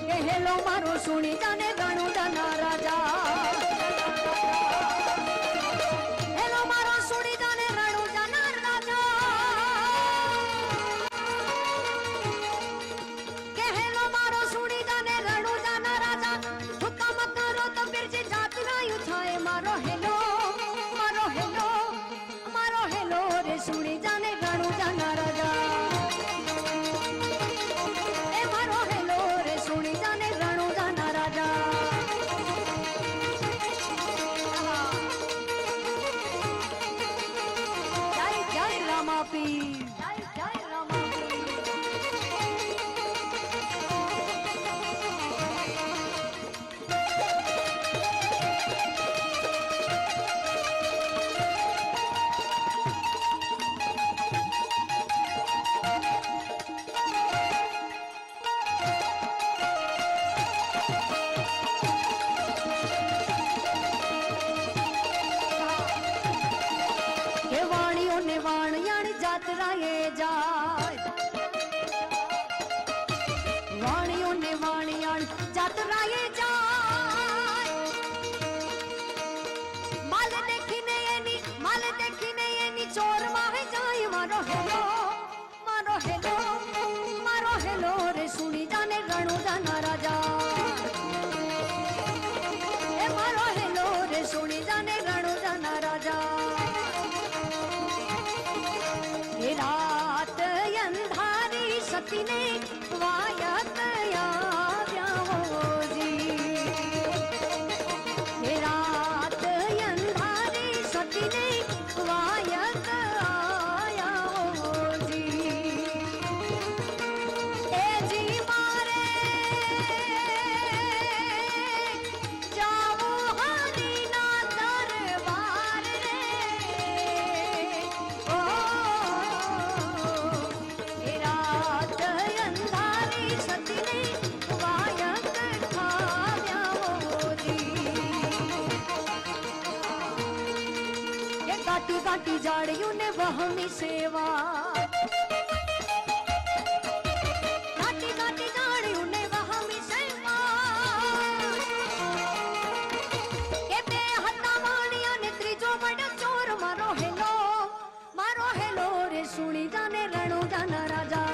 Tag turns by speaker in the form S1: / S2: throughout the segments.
S1: કે હેલો મારો સુણી જાને રણુ જાના રાજા હેલો મારો સુણી જાને રણુ જાના રાજા કે હેલો મારો સુણી જાને રણુ જાના રાજા હુકમ કરો તો બિરજી જાત રાયું થાય મારો હેલો રે સુણી જાને રણુ જાના રાજા એ મારો હેલો રે સુણી જાને રણુ જાના રાજા જય જય રામાપી જય જય રામાપી જાતરાએ જાય વાણીઓ ને વાણિયાણ જાતરાએ જાય માલ દેખીને એની ચોર માં જાય મારો હેલો રે સુણી જાને રણુ જાના રાજા એ મારો હેલો રે સુણી જાને રણુ જાના રાજા रात अंधारी सती ने वायत जी रात अंधारी सती ने वायत जी ए जी मारे जाओ हरी ना दरबार रे ओ काटी जाड़ियों ने वहमी सेवा काटी जाड़ियों ने वहमी सेवा के बे हत्ता वाणिया ने त्रीजो बड़ा चोर मारो हेलो रे सुणी जाने रणु जाना राजा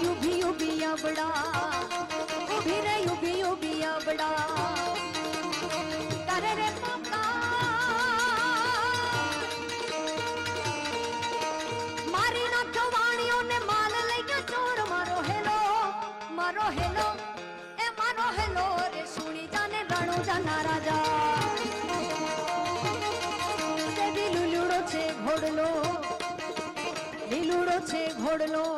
S1: युभी बड़ा उभी बड़ा कर रे पापा मारी ना वाणियों ने माल लेके चोर मारो हेलो रे सुनी जाने रणु जाना राजा लीलूड़ो छे घोड़लो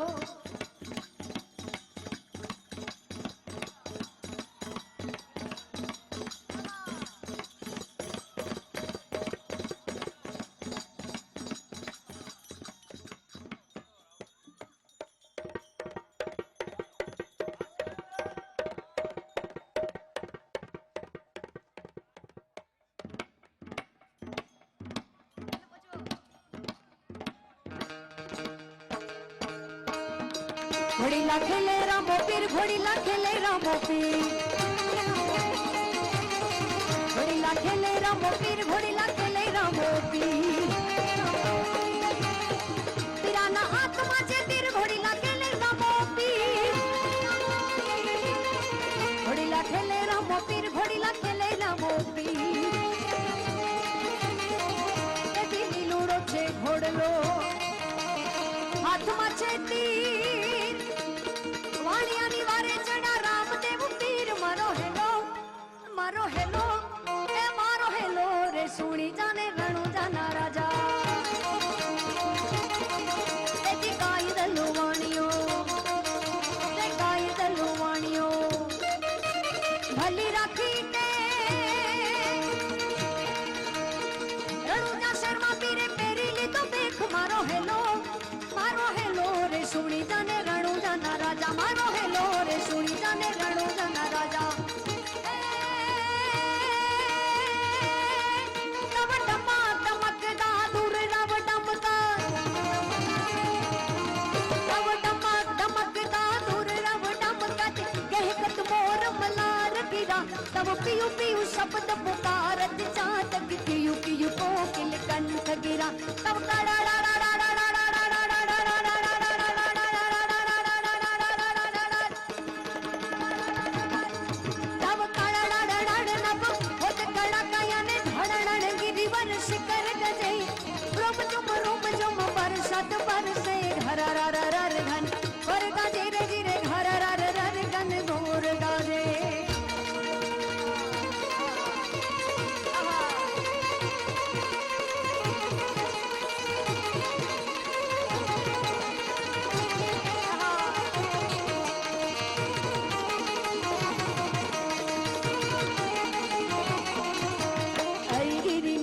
S1: घोड़ीला खेले रामो पीर घोड़ीला खेले रामो पीर घोड़ीला खेले रामो पीर घोड़ीला खेले रामो पीर पिराना आत्मा जे तीर घोड़ीला खेले रामो पीर घोड़ीला खेले रामो पीर घोड़ीला खेले रामो पीर ए दिली लूड़ो छे घोड़लो हाथ में छे तीर वाणियानी वारे चढ़ा रामदेव पीर मारो हेलो ए मारो हेलो रे सुनी जाने रणु जाना राजा एती कायदलो वाणियो भली राखी ने रणु जा शर्मा पीरे पेरी ली तो देख मारो हेलो रे सुनी जाने रणु जाना राजा मारो हेलो रे सुनी जाने रणु जाना राजा रव डमा दमकदा दूर रव डमका नाद पुकारत चातक कियु कियु कोकिल कंठ गिरा तब शिखर गजे रूप जुम बरसत बरसे घर घन पर गजे रे जिरे घर घन घोर गाजे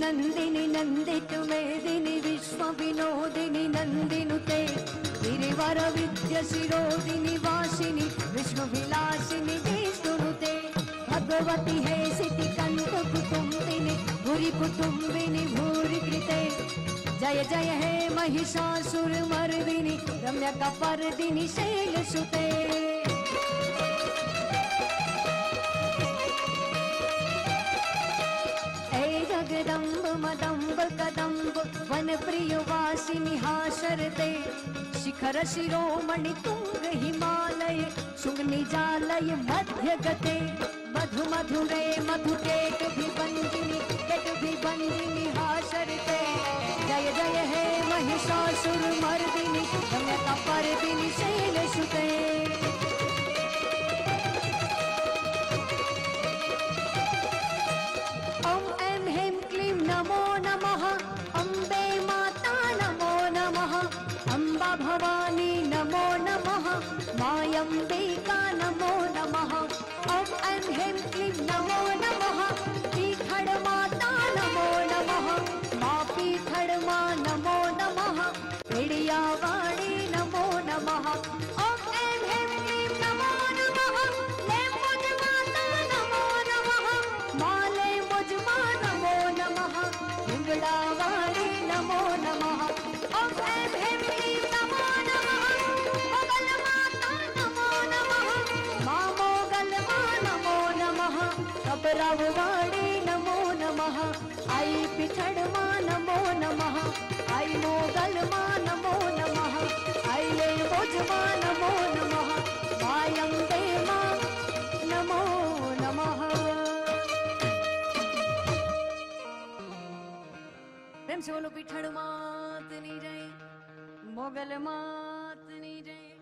S1: नंदिनी नंदित मेदिनी विश्व विनोदिनी नंदिनुते गिरिवर विद्य शिरोदिनी वासिनी विष्णु विलासिनी विष्णुनुते भगवती हे सिति कंठ कुटुंबिनी भूरि कुटुंबिनी भूरि कृते जय जय हे महिषासुर मर्दिनी रम्य कपर्दिनी शैल सुते जगदम्ब मदम्ब कदम्ब वन प्रिय वासिनी हाशरते शिखर शिरोमणि तुंग हिमालय शुंग निजालय मध्य गते मधु मधुरे मधु केट भी बंदिनी हाशरते जय जय हे महिषासुर मर्दिनी रम्य कपर्दिनी शैल सुते नमो नमः अम्बे माता नमो नमः अम्बा भवानी नमो नमः मायम्बिका नमो नमः ॐ ऐं ह्रीं क्लीं नमो नमः पीठड़ माता नमो नमः मा पीठड़ मा नमो नमः पिडियावाणी नमो नमः ॐ ऐं ह्रीं क्लीं नमो नमः लेम्बुज माता नमो नमः माले मुज मा नमो नमः हिंगड़ावाणी नमो नमः ॐ ऐं ह्रीं क्लीं नमो नमः मोगल माता नमो नमः मा मोगल मा नमो नमः कबरवाणी नमो नमः आई पिठड़ मा नमो नमः आई मोगल मा नमो नमः आई ले मुझ मा नमो नमः मायम्बे मा नमो नमः। प्रेम से बोलो पिठड़ मातनी जय मोगल मातनी जय।